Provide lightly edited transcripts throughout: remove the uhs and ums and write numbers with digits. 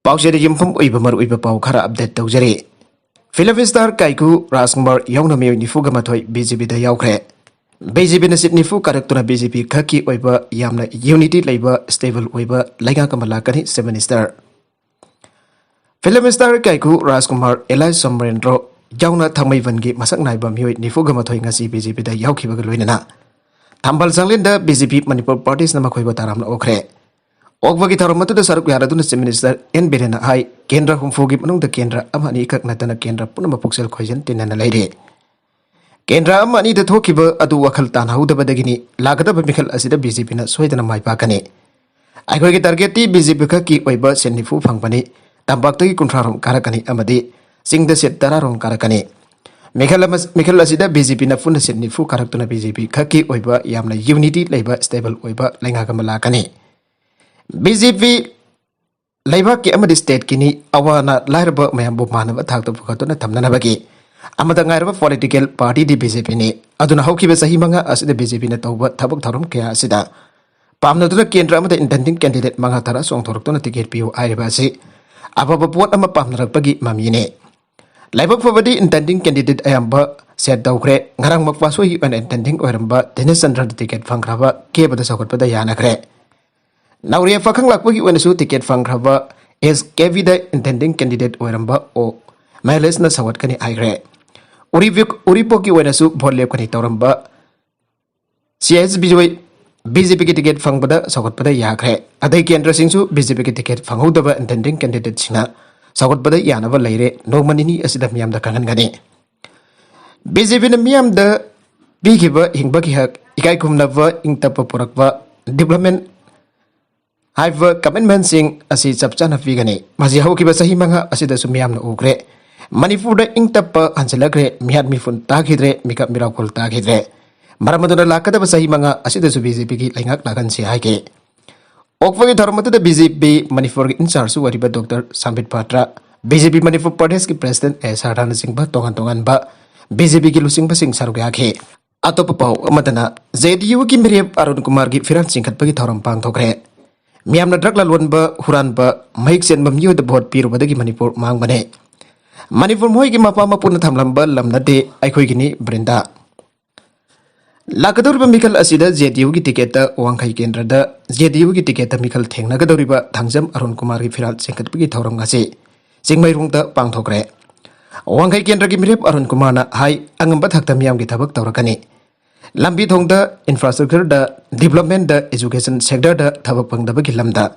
Pauseri Yimpum Uiba Mar Uiba Pau Kara update Taujari. Film star Kaiku Rasmar Yongna Mir Nifuga Matoi BJP da Yaukre. BJP na Nifu Karaktuna BJP Kaki Uiba Yamna Unity Labor Stable Uiba Laga Kamalakani 7 star. Film star Kaiku Raskumar Eli Sombrendro Yongna Thamai Vangi Masak Naiba Mui Nifuga Matoi Ngasi BJP da Yauki Bagaluina. Tambal Sanglinda BJP Manipur parties na Makoiba Taram Okre. Ogwagi Taramatu Saruk Yaradun Minister N. Berena Hai, Kendra Humfogi Manung the Kendra Amani Kak Natana Kendra Punama Puxel Question Tinana Lady. Kendra Amani the Tokiba Adu Wakal Tana Huda Badagini, Lagada Mikal Asida BJP na Sweden Mai Pakani. I go get targeti BJP Kaki Weba Sendifu Pangpani, Tambaki Kuntrarum Karakani Amadi, Sing the Set Tararum Karakani. Mikal Asida BJP na Funda Sendifu Karatuna BJP Kaki Weba Yamna Unity Labor Stable Weba Langakamalakani. BJP Labour ki amadi state kini awana lairba mayambu manaba thakto phukatuna thamnana bagi amada ngairba political party di BJP ni aduna haukiba sahi manga asida BJP na tawba thabak tharum kya asida pamna duna kendra amada intending candidate manga thara song thoraktuna ticket piu airiba si ababa pot ama pamna rakpagi mamine Labour fabadi intending candidate ayamba set daukre ngarang makwaso hi an intending oiramba Denison ticket fangraba ke bada sakot pada yana kre Nauria Fakang Lakwi when a ticket from Grava is Kevida intending candidate Weramba or Miles na Sawat Kani Ire. Uripoki when a soup Porle Kani Toramba. CS BJP ticket from Bada Sawat Pada Yakre. A day can dressing to BJP ticket from Hudava intending candidate Sina. Sawat Pada Yanava Lere, no money as the Miam the Kangani. BJP the Miam the Beekeeper in Bakihak, Ikaikum Nava, Intapa Purakva, development. Haiva commitment sing asi chapchana figani maji hauki basahi manga asida sumyam na ukre Manipur da ingtapa anselagre mihat mifun takhidre mikap miracle takhidre maramaduna lakada basahi manga asida su BJP ki laingak lagan si haike okvagi dharmatu da BJP Manipur in charge su wariba Dr. Sambit Patra BJP Manipur Pradesh ki president SR Rana Singh ba tongan ba BJP ki lusing ba sing sarugya ke atop pau amadana JDU ki Miriam Arun Kumar ki firan singkat bagi thoram pang thokre Miamna drug lalwan ba huran ba maik sen mamyu the bot piru badagi Manipur mang bane Manipur moi ki mapa mapuna thamlam ba lamna de aikhoi gini Brenda Lakadur ba mikal asida JDU ki ticket ta wangkhai kendra da JDU ki ticket ta mikal thengna ga dori ba thangjam Arun Kumar ki firal singkat bi thoram ngase singmai rung ta pangthokre wangkhai kendra ki mirep Arun Kumar na hai angamba thakta miam ki thabak tawrakani Lambi thong da infrastructure da development da education sector da thabak pangdaba ki lamda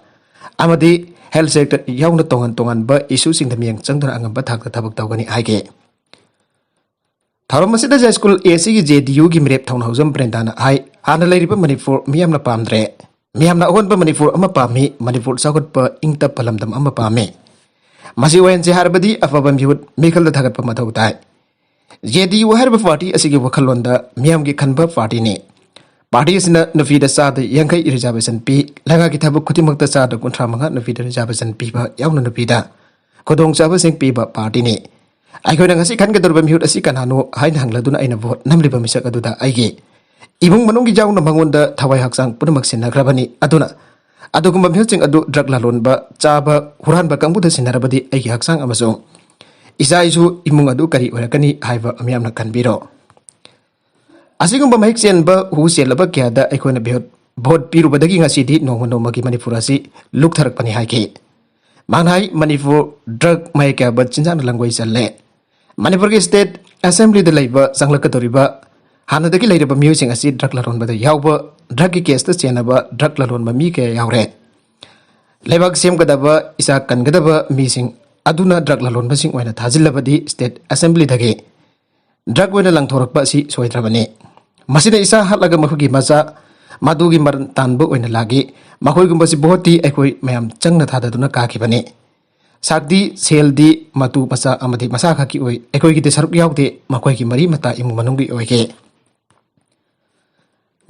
amadi health sector yauna tongan ba issue sing da miang changdana angamba thak da thabak tawgani haike Tharomasida high school AC ki JDU ki mirep thong hausam brendana hai hana lairiba Manipur miyamna pamdre miyamna on ba Manipur ama pami Manipur sagot pa ingta palamdam ama pami masi wen se harbadi afabam yut mikal da thagat pa mathau tai JDU harba party asigi wakhalonda miyam ki khanba party ne party asina nafida sa da yankai reservation pi langa ki thabuk khutimak ta sa da kunthra manga nafida reservation pi ba yauna nafida kodong chaba sing pi ba party ne ai khoi ngasi khan ka dorba miut asi kanano hain hangladuna aina vote namli ba misak aduda aige ibung manung ki jauna mangonda thawai haksang punamak sinagrabani aduna adugum miut sing adu drug lalon ba chaba huran ba kangbu da sinarabadi aigi haksang amasong Isa isu imung adu kari orakani haiba amyamna kanbiro Asigum ba mahik sen ba hu sel ba kya da aikona behot bhot piru badagi ngasidi nongma ki Manipur asi luk tharak pani haike manghai Manipur drug mai kya ba chinjan langwai challe Manipur ki state assembly da laiba sanglaka toriba hana dagi lairaba music asi drug laron ba da yawba drug ki case ta chena ba drug laron ma mi ke yawre laibak sem gadaba isa kan gadaba mising Aduna drug lalon basing oina thajillabadi state assembly dage drug oina langthorak ba si soidrabani masina isa hatlaga mahugi maza madugi maran tanbo oina lagi mahoi gumba si bohoti aikoi mayam changna thadaduna ka khibani sakdi seldi matu masa amadi masa khaki oi aikoi gi saruk yaukde makoi gi mari mata imu manungi oike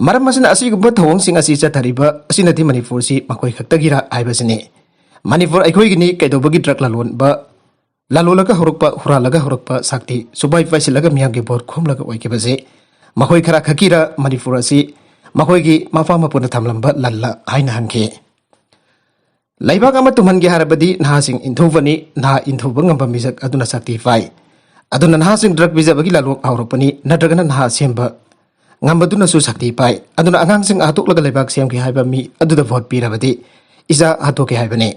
maram masina asi gumba thawang sing asi chathariba asina di Manipur si makoi khaktagira aibasini Manipur aikoi gini kaidobagi drug lalon ba lalolaga horokpa huralaga horokpa sakti subai faisilaga miyamge bor khomlaga oike base mahoi khara khakira Manipur asi mahoi gi mafa mapuna thamlamba lalla haina hangke Laibak ama tuman gi harabadi nahasing inthuvani naha inthuba ngamba misak aduna sakti fai. Aduna nahasing drug bijabagi lalok auropani nadragana naha semba ngambaduna su sakti pai. Aduna angangsing atuk laga laibak sem gi haiba mi aduda vote pirabadi isa hatoke haibane.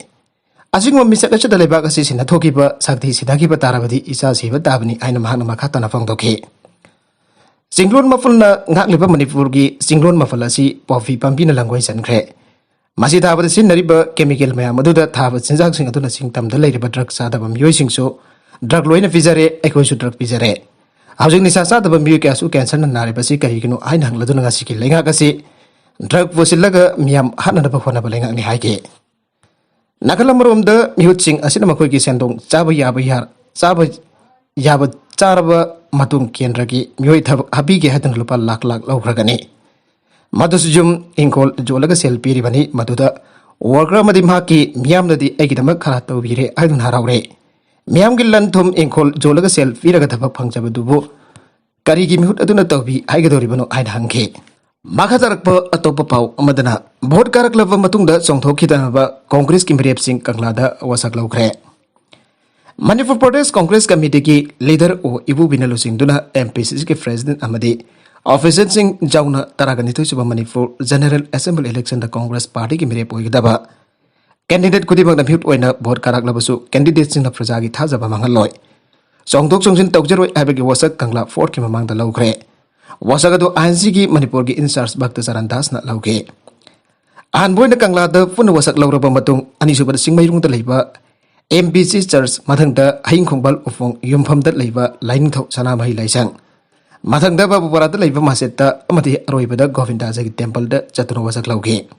Asingwa misak achada laibak asi sinathokiba sakti sidakiba tarabadi isa siba tabani aina mahana makhatana fangdoke. Singlon mafulna ngakliba Manipurgi singlon mafalasi pofi pampina langwai sankre. Masih tahabat sinariba chemical mayam aduda tahabat sinjak sing aduna singtamda leiriba drug sadaba miyoi singso drug loina fizare ekoisu drug fizare. Haujing nisa sadaba miyoi kasu cancer na nariba si karigino aina hangladuna ngasi ki lenga kasi drug fosilaga miyam hana naba khona balenga ni haike. Nakalamromda miyut sing asina makoi ki sendong chaba yaba charaba matung kendragi miyoi thab habi ge hadan lupa lak laukragani. Madusujum inkol jolaga selfie ribani maduda worker madi maki miyam nadi egidama kharata ubire aidun haraure miyam gilan thum inkol jolaga selfie raga thaba phangjabadubu karigi mihut aduna tawbi aigadoribano aid hangke makhatarpa atopa pau amadana vote karak lava matungda songthokidanaba congress ki mirep sing kanglada wasak laukre Manipur Pradesh Congress Committee ki leader o Ibu Binalu Singh duna MPCC ke president amadi Officer Singh Jauna Taraganito Suba Manipur General Assembly Election the Congress Party ki mere poigdaba candidate kudibang na mute oina vote karak labasu candidate sing na prajagi thajaba mangaloi songdok songsin tawjeroi abegi wasak kangla fort ki mamang da laukre wasak ado ANC ki Manipur ki in charge Bhakta Sarandas na lauke an boina kangla da fun wasak lauraba matung ani suba singmairung da leiba MPC Church mathangda haing khongbal ufong yumfamda leiba laing thau sana mai laisang mathangda babu parada leiba masetta amati aroibada Govinda Jagi temple da chatuno wasak lauke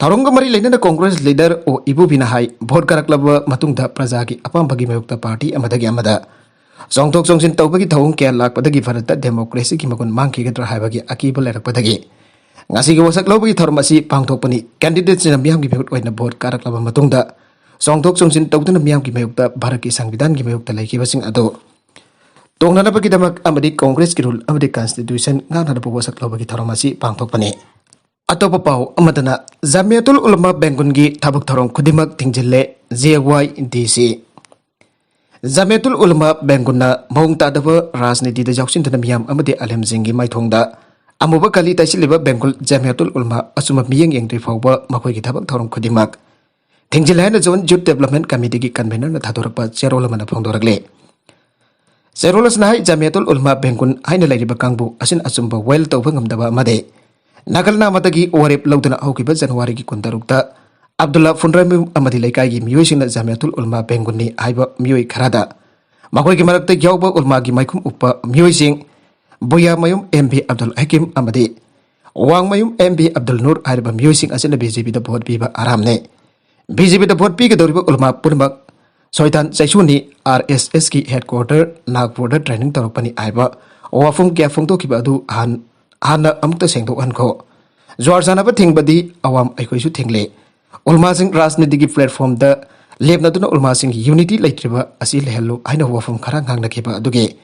Tharongga mari lainana Congress leader o Ibu Binahai vote karaklaba matungda prajagi apambagi mayukta party amadagi amada songtok songsin tawbagi thawung kya lakpadagi Bharata democracy ki makon mangki gadra haibagi akiba lerakpadagi ngasi gi wasak laubagi tharmasi pangthokpani candidates na miyam gi mayut oina vote karaklaba matungda songtok songsin tawduna miyam gi mayukta Bharat ki Sangvidhan gi mayukta laikibasing ado tongnanabagi damak amadi Congress ki rule amadi constitution nganada wasak laubagi tharmasi pangthokpani Atopa pau amadana Jamiatul Ulama Bengun gi thabuk tharong khudimak tingjille JYDC Jamiatul Ulama Bengunna maung tadaba rajniti da jauksin tana miyam amadi alem jingi maithongda amuba kali taisiliba Bengal Jamiatul Ulama asuma miyeng yengri fawba makoi gi thabuk tharong khudimak tingjille na zone youth development committee gi convener na thadorakpa cherola mana phongdorakle Cherolas nahai Jamiatul Ulama Bengun haina lairiba kangbu asin asumba well tawba ngamdaba amade Nagalna matagi warip laudana aukiba Januari ki kuntarukta Abdullah Fundrami amadi laikai gi miyoi singna Jamiatul Ulama Bengunni aiba miyoi kharada makoi gi marakta yauba ulma gi maikum uppa miyoi sing Buya Mayum MB Abdul Hakim amadi Wang Mayum MB Abdul Nur aiba miyoi sing asina BJP da vote biba aramne BJP da vote biga doriba ulma purmak Soitan Saisuni RSS ki headquarter Nagpur da training taropani aiba wafung kya fungto kiba adu Hana amukta sengdok anko Zwar sanaba thingbadi awam aikoisu thingle ulma sing rajnitigi platform da lebna duna ulma sing unity laitriba asi lehello haina wafam khara ngangna kiba aduge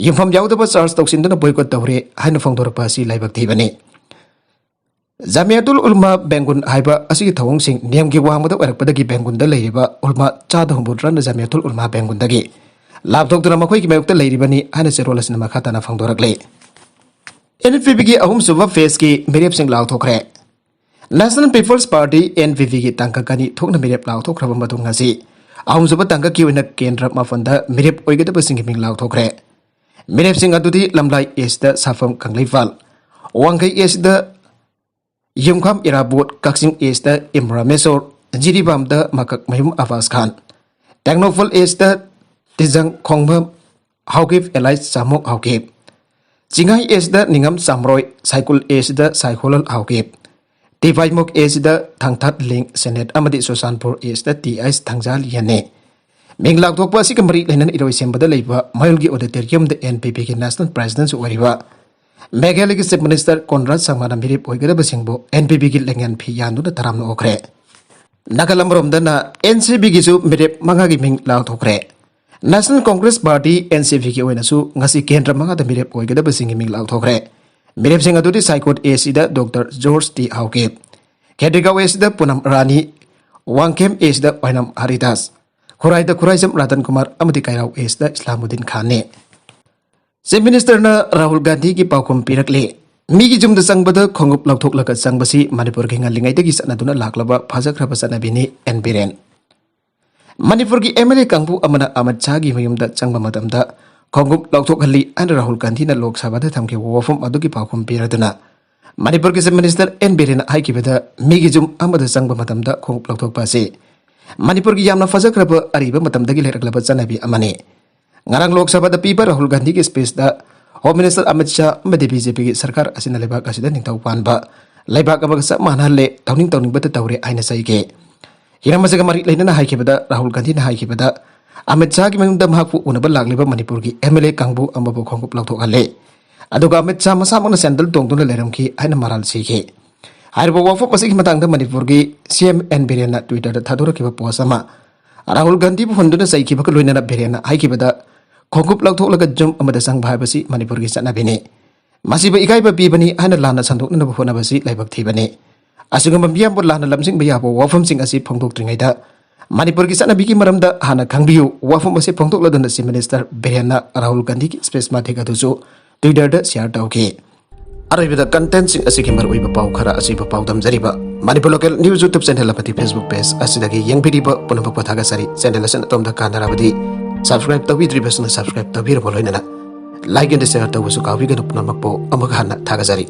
yimfam yaudaba charge toksindana boycott tawre haina fongdorpa asi laibak thibani Jamiatul Ulama Bengun haiba asi ki thawong sing niamgi wangmada warakpadagi Bengun da leiba ulma chada humbudran da Jamiatul Ulama Bengun dagi laptop duna makoi ki mayukta leiribani haina serolasna makhatana fongdorakle NPP की अहुम सुबह face की मेरेप सिंह लाउ थोखरे national peoples party NPP की तंका कनी थोकना मेरेप लाउ थोखरब मतुंग ngasi अहुम सुबह तंका की वना केंद्र माफंदा मेरेप ओइगदब सिंह मिंग लाउ थोखरे मेरेप सिंह अदुदी लमलाई एसदा साफम कंगलेफाल वांगै एसदा युमखम इराबोट कक्सिंग एसदा इमरामेसोर जिरिबामदा मकक मयुम आवास खान टेक्नोफल एसदा तिजंग खोंगम हाउगिफ एलाइज सामोक हाउगिफ Jingai esda ningam samroy cycle esda cyclol haukip T5 esda thangthat link senet amadi sosanpur esda TIs thangjal yane minglak thokpa si kamari lenan iroi sembada leiba mayulgi auditorium the NPP ki national president wariba Meghalaya ki chief minister Conrad Sangma mirip oigada basingbo NPP ki lengan phi yandu na taramno okre Nagalamrom dana NCP ki su mirip mangagi ming law thokre National Congress Party NCP ki oina su ngasi kendra manga da mirep oigada basingi ming lau thokre mirep singa dudi Saikot AC da Dr. George T. Hauke Kedrigaw AC da Punam Rani Wangkem Ace da Wainam Haridas, Khorai da Khuraisam Ratan Kumar amadi Kairau Ace da Islamuddin Khan ne. Chief Minister na Rahul Gandhi ki paukum pirakle. Migi jumda sangbada khongup lauthok laga sangbasi Manipur ki ngalingai dagi sanaduna laklaba phajakraba sanabini N Biren. Manipur ki MLA kangbu amana Ahmad Shah gi mayumda changba matamda khongup lauthok halli an Rahul Gandhi na Lok Sabha da thamke wafum adugi paukum piraduna. Manipur ki Chief Minister N Biren haikibada migi jum amada changba matamda khongup lauthok pase. Manipur ki yamna phajakraba ariba matamdagi leraklaba sanabi amane. Ngarang Lok Sabha da piba Rahul Gandhi ki space da Home Minister Amit Shah madi BJP ki sarkar asina lebak asida ningtau panba lebak abaga sa manhalle tauning bata taure aina saike hirama jaga mari leina haikibada Rahul Gandhi na haikibada Amit Shah ki mangda mahakpu unaba lagliba Manipur ki MLA kangbu ambabu khongkup lauthok halle aduga Amit Shah masa mangna sandal tongtuna leram ki aina maral sike hairbo wafo pasiki matangda Manipur ki CM N Biren na Twitter da thadora kiba posama Rahul Gandhi bu honduna saikiba ka loina na Biren na haikibada khongkup lauthok laga jum amada sang bhaibasi Manipur ki sanabini masiba ikaiba pibani hana lana sandok na bhona basi laibak thibani asugam biam bor lana lamsing bayabo wafam sing asi phongtok tringaida Manipur ki sanabi ki maramda hana khangbiu wafam basi phongtok ladana Chief Minister Birenna Rahul Gandhi ki space ma thega dusu Twitter da share tawke aribida content sing asi ki marui ba pau khara asi ba pau dam jariba Manipur local news YouTube channel apati Facebook page asidagi yang bidiba punam pathaga sari channel asan tom da kanarabadi subscribe to vidri besna subscribe to bir boloina like and share to su kawi ga dupna makpo amaga hana thaga jari